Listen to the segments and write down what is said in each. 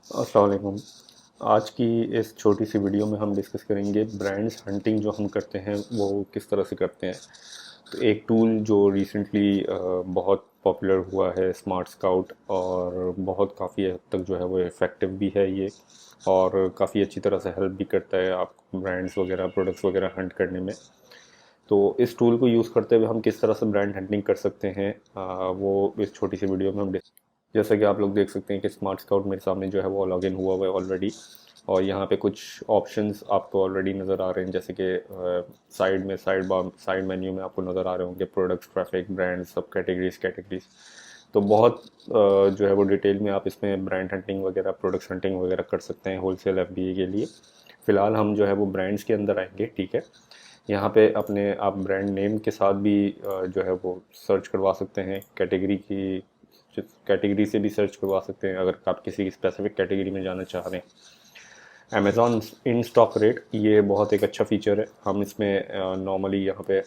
अस्सलाम वालेकुम। आज की इस छोटी सी वीडियो में हम डिस्कस करेंगे ब्रांड्स हंटिंग जो हम करते हैं वो किस तरह से करते हैं। तो एक टूल जो रिसेंटली बहुत पॉपुलर हुआ है स्मार्ट स्काउट, और बहुत काफ़ी हद तक जो है वो इफ़ेक्टिव भी है ये, और काफ़ी अच्छी तरह से हेल्प भी करता है आपको ब्रांड्स वगैरह प्रोडक्ट्स वगैरह हंट करने में। तो इस टूल को यूज़ करते हुए हम किस तरह से ब्रांड हंटिंग कर सकते हैं, वो इस छोटी सी वीडियो में हम जैसा कि आप लोग देख सकते हैं कि स्मार्ट स्काउट मेरे सामने जो है वो लॉगिन हुआ हुआ है ऑलरेडी। और यहाँ पे कुछ ऑप्शंस आपको ऑलरेडी नज़र आ रहे हैं, जैसे कि साइड में साइड मेन्यू में आपको नज़र आ रहे होंगे प्रोडक्ट्स, ट्रैफिक, ब्रांड्स, सब कैटेगरीज। तो बहुत जो है वो डिटेल में आप इसमें ब्रांड हंटिंग वगैरह, प्रोडक्ट्स हंटिंग वगैरह कर सकते हैं होलसेल एफबीए के लिए। फ़िलहाल हम जो है वो ब्रांड्स के अंदर आएंगे, ठीक है। यहाँ पे अपने आप ब्रांड नेम के साथ भी जो है वो सर्च करवा सकते हैं, कैटेगरी से भी सर्च करवा सकते हैं अगर आप किसी स्पेसिफिक कैटेगरी में जाना चाह रहे हैं। अमेज़ॉन इन स्टॉक रेट, ये बहुत एक अच्छा फीचर है। हम इसमें नॉर्मली यहाँ पे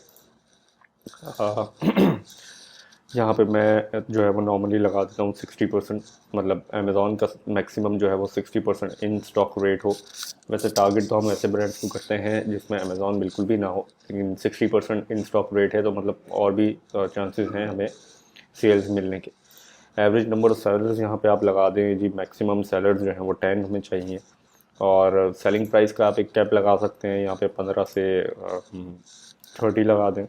यहाँ पे मैं जो है वो नॉर्मली लगा देता हूँ 60%। मतलब अमेज़ॉन का मैक्सिमम जो है वो 60% इन स्टॉक रेट हो। वैसे टारगेट तो हम ऐसे ब्रांड्स को करते हैं जिसमें अमेज़ॉन बिल्कुल भी ना हो, लेकिन 60% इन स्टॉक रेट है तो मतलब और भी चांसेस हैं हमें सेल्स मिलने के। एवरेज नंबर ऑफ सेलर्स यहाँ पे आप लगा दें जी, मैक्सिमम सेलर्स जो हैं वो 10 हमें चाहिए। और सेलिंग प्राइस का आप एक कैप लगा सकते हैं, यहाँ पे 15 से 30 लगा दें।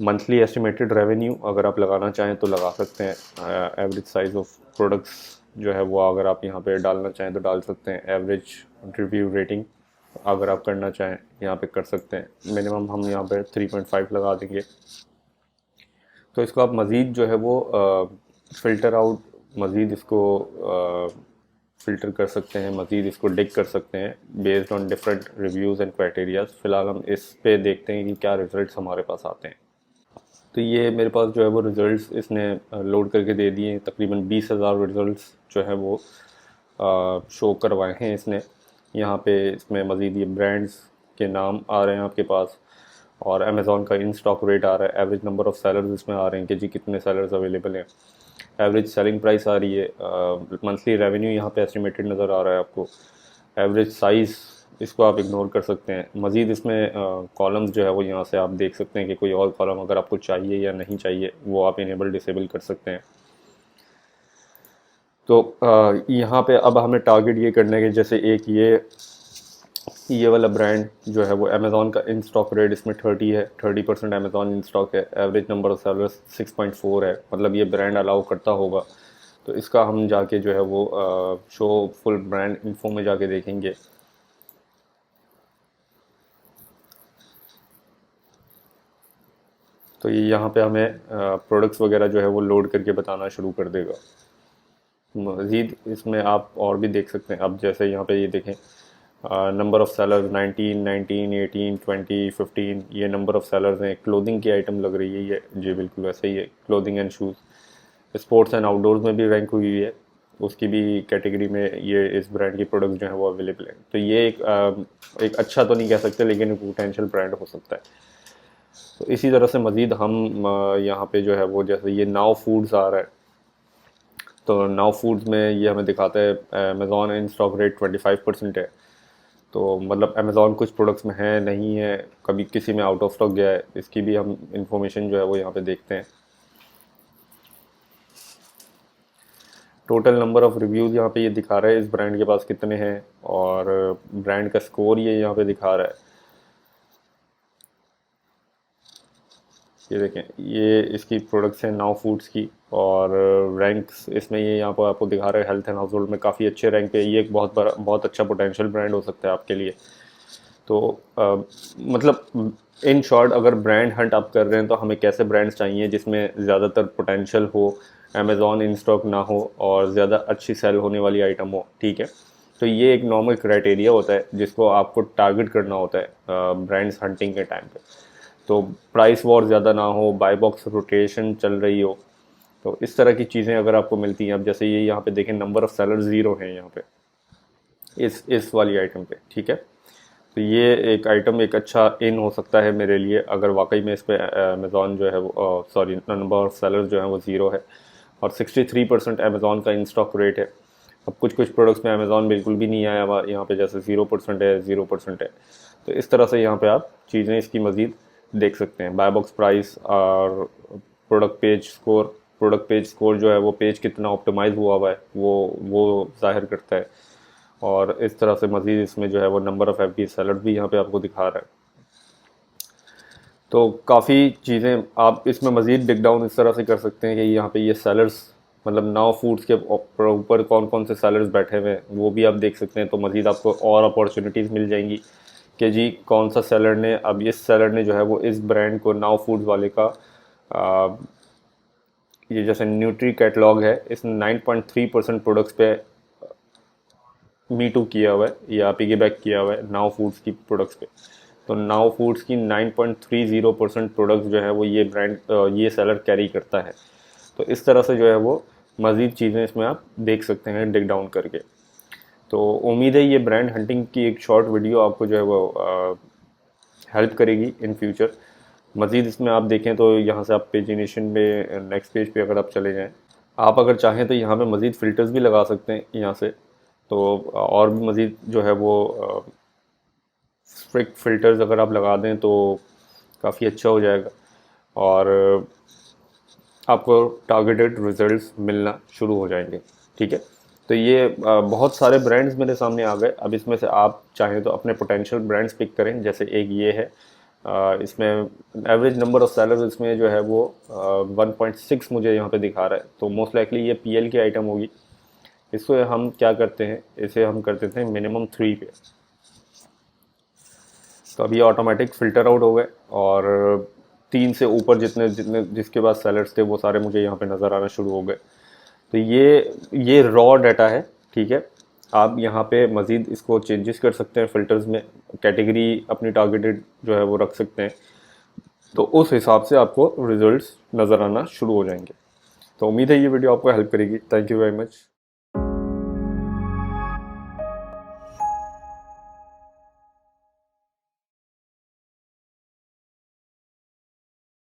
मंथली एस्टिमेटेड रेवेन्यू अगर आप लगाना चाहें तो लगा सकते हैं। एवरेज साइज़ ऑफ प्रोडक्ट्स जो है वो अगर आप यहाँ पे डालना चाहें तो डाल सकते हैं। एवरेज रिव्यू रेटिंग अगर आप करना चाहें यहाँ पे कर सकते हैं। मिनिमम हम यहाँ पे 3.5 लगा देंगे। तो इसको आप मज़ीद जो है वो फ़िल्टर आउट, मज़ीद इसको फ़िल्टर कर सकते हैं, मज़ीद इसको डिग कर सकते हैं based on different reviews and criterias. फ़िलहाल हम इस पे देखते हैं कि क्या रिज़ल्ट्स हमारे पास आते हैं। तो ये मेरे पास जो है वो रिज़ल्ट्स इसने लोड करके दे दिए हैं। तकरीबन 20,000 रिज़ल्ट्स जो है वो शो करवाए हैं इसने। यहाँ पे इसमें मज़ीद ये ब्रांड्स के नाम आ रहे हैं आपके पास, और अमेज़ॉन का इन स्टॉक रेट आ रहा है। एवरेज नंबर ऑफ़ सेलर्स इसमें आ रहे हैं कि जी कितने सेलर्स अवेलेबल हैं। एवरेज सेलिंग प्राइस आ रही है। मंथली रेवेन्यू यहाँ पे एस्टिमेटेड नज़र आ रहा है आपको। एवरेज साइज़, इसको आप इग्नोर कर सकते हैं। मज़ीद इसमें कॉलम्स जो है वो यहाँ से आप देख सकते हैं कि कोई और कॉलम अगर आपको चाहिए या नहीं चाहिए वो आप इनेबल डिसेबल कर सकते हैं। तो यहाँ पे अब हमें टारगेट ये करना है कि जैसे एक ये वाला ब्रांड जो है वो अमेज़ॉन का इन स्टॉक रेट इसमें 30 है, 30% अमेज़ॉन इन स्टॉक है। एवरेज नंबर ऑफ सेलर्स 6.4 है, मतलब ये ब्रांड अलाउ करता होगा। तो इसका हम जाके जो है वो शो फुल ब्रांड इन्फो में जाके देखेंगे। तो ये यहाँ पे हमें प्रोडक्ट्स वगैरह जो है वो लोड करके बताना शुरू कर देगा। मज़ीद इसमें आप और भी देख सकते हैं। अब जैसे यहाँ पे ये देखें, नंबर ऑफ़ सेलर्स 19, 19, 18, 20, 15, ये नंबर ऑफ़ सेलर्स हैं। क्लोथिंग की आइटम लग रही है ये, जी बिल्कुल वैसे ही है, clothing and shoes. Sports and outdoors में भी रैंक हुई है, उसकी भी कैटेगरी में ये इस ब्रांड की प्रोडक्ट्स जो हैं वो अवेलेबल हैं। तो ये एक अच्छा तो नहीं कह सकते, लेकिन पोटेंशियल ब्रांड हो सकता है। तो इसी तरह से मज़ीद हम यहाँ पे जो है वो, जैसे ये नाउ फूड्स आ रहा है, तो नाउ फूड्स में ये हमें दिखाता है अमेज़ॉन इन स्टॉक रेट 25% है। तो मतलब अमेज़ॉन कुछ प्रोडक्ट्स में है, नहीं है, कभी किसी में आउट ऑफ स्टॉक गया है, इसकी भी हम इंफॉर्मेशन जो है वो यहाँ पे देखते हैं। टोटल नंबर ऑफ़ रिव्यूज़ यहाँ पे ये दिखा रहा है इस ब्रांड के पास कितने हैं, और ब्रांड का स्कोर ये यहाँ पे दिखा रहा है। ये देखें, ये इसकी प्रोडक्ट्स हैं नाउ फूड्स की, और रैंक्स इसमें ये यहाँ पर आपको दिखा रहा है हेल्थ एंड हाउस होल्ड में काफ़ी अच्छे रैंक पे। ये एक बहुत बड़ा, बहुत अच्छा पोटेंशियल ब्रांड हो सकता है आपके लिए। तो मतलब इन शॉर्ट, अगर ब्रांड हंट आप कर रहे हैं तो हमें कैसे ब्रांड्स चाहिए जिसमें ज़्यादातर पोटेंशियल हो, अमेज़ॉन इन स्टॉक ना हो, और ज़्यादा अच्छी सेल होने वाली आइटम हो, ठीक है। तो ये एक नॉर्मल क्राइटेरिया होता है जिसको आपको टारगेट करना होता है ब्रांड्स हंटिंग के टाइम पे। तो प्राइस वॉर ज़्यादा ना हो, बाय बॉक्स रोटेशन चल रही हो, तो इस तरह की चीज़ें अगर आपको मिलती हैं। अब जैसे ये यहाँ पे देखें, नंबर ऑफ़ सेलर 0 हैं यहाँ पे इस वाली आइटम पे, ठीक है। तो ये एक आइटम एक अच्छा इन हो सकता है मेरे लिए, अगर वाकई में इस पे अमेज़ॉन जो है वो, सॉरी, नंबर ऑफ़ सेलर्स जो है वो 0 है, और 63% अमेज़ॉन का इन स्टॉक रेट है। अब कुछ कुछ प्रोडक्ट्स में अमेज़ॉन बिल्कुल भी नहीं आया हुआ, यहाँ पे जैसे 0% है, 0% है। तो इस तरह से यहाँ पे आप चीज़ें इसकी मज़ीद देख सकते हैं। बाय बॉक्स प्राइस और प्रोडक्ट पेज स्कोर जो है वो पेज कितना ऑप्टिमाइज हुआ हुआ है वो जाहिर करता है। और इस तरह से मज़ीद इसमें जो है वो नंबर ऑफ़ FB सेलर्स भी यहाँ पे आपको दिखा रहा है। तो काफ़ी चीज़ें आप इसमें मज़ीद डिग डाउन इस तरह से कर सकते हैं कि यहाँ पे ये सेलर्स मतलब नाउ फूड्स के ऊपर कौन कौन से सेलर्स बैठे हुए हैं वो भी आप देख सकते हैं। तो मज़ीद आपको और अपॉर्चुनिटीज़ मिल जाएंगी कि जी कौन सा सेलर ने, अब इस सेलर ने जो है वो इस ब्रांड को नाउ फूड्स वाले का ये जैसे न्यूट्री कैटलॉग है, इसने 9.3% प्रोडक्ट्स पे मी टू किया हुआ है या पिगी बैक किया हुआ है नाउ फूड्स की प्रोडक्ट्स पे। तो नाउ फूड्स की 9.30% प्रोडक्ट्स जो है वो ये ब्रांड ये सेलर कैरी करता है। तो इस तरह से जो है वो मज़ीद चीज़ें इसमें आप देख सकते हैं डिग डाउन करके। तो उम्मीद है ये ब्रांड हंटिंग की एक शॉर्ट वीडियो आपको जो है वो हेल्प करेगी इन फ्यूचर। मज़ीद इसमें आप देखें तो यहाँ से आप पेजिनेशन में नेक्स्ट पेज पे अगर आप चले जाएँ, आप अगर चाहें तो यहाँ पे मज़ीद फ़िल्टर्स भी लगा सकते हैं यहाँ से। तो और भी मज़ीद जो है वो स्ट्रिक्ट फ़िल्टर्स अगर आप लगा दें तो काफ़ी अच्छा हो जाएगा और आपको टारगेटेड रिजल्ट्स मिलना शुरू हो जाएंगे। ठीक है, तो ये बहुत सारे ब्रांड्स मेरे सामने आ गए। अब इसमें से आप चाहें तो अपने पोटेंशियल ब्रांड्स पिक करें। जैसे एक ये है, इसमें एवरेज नंबर ऑफ सेलर्स इसमें जो है वो 1.6 मुझे यहाँ पे दिखा रहा है। तो मोस्ट लाइकली ये PL की आइटम होगी। इसको हम क्या करते हैं, इसे हम कर देते हैं मिनिमम 3 पे। तो अभी ऑटोमेटिक फ़िल्टर आउट हो गए और 3 से ऊपर जितने जितने जिसके पास सेलर्स थे वो सारे मुझे यहाँ पे नज़र आना शुरू हो गए। तो ये रॉ डाटा है। ठीक है, आप यहाँ पे मज़ीद इसको चेंजेस कर सकते हैं फ़िल्टर्स में, कैटेगरी अपनी टारगेटेड जो है वो रख सकते हैं। तो उस हिसाब से आपको रिजल्ट्स नज़र आना शुरू हो जाएंगे। तो उम्मीद है ये वीडियो आपको हेल्प करेगी। Thank you very much.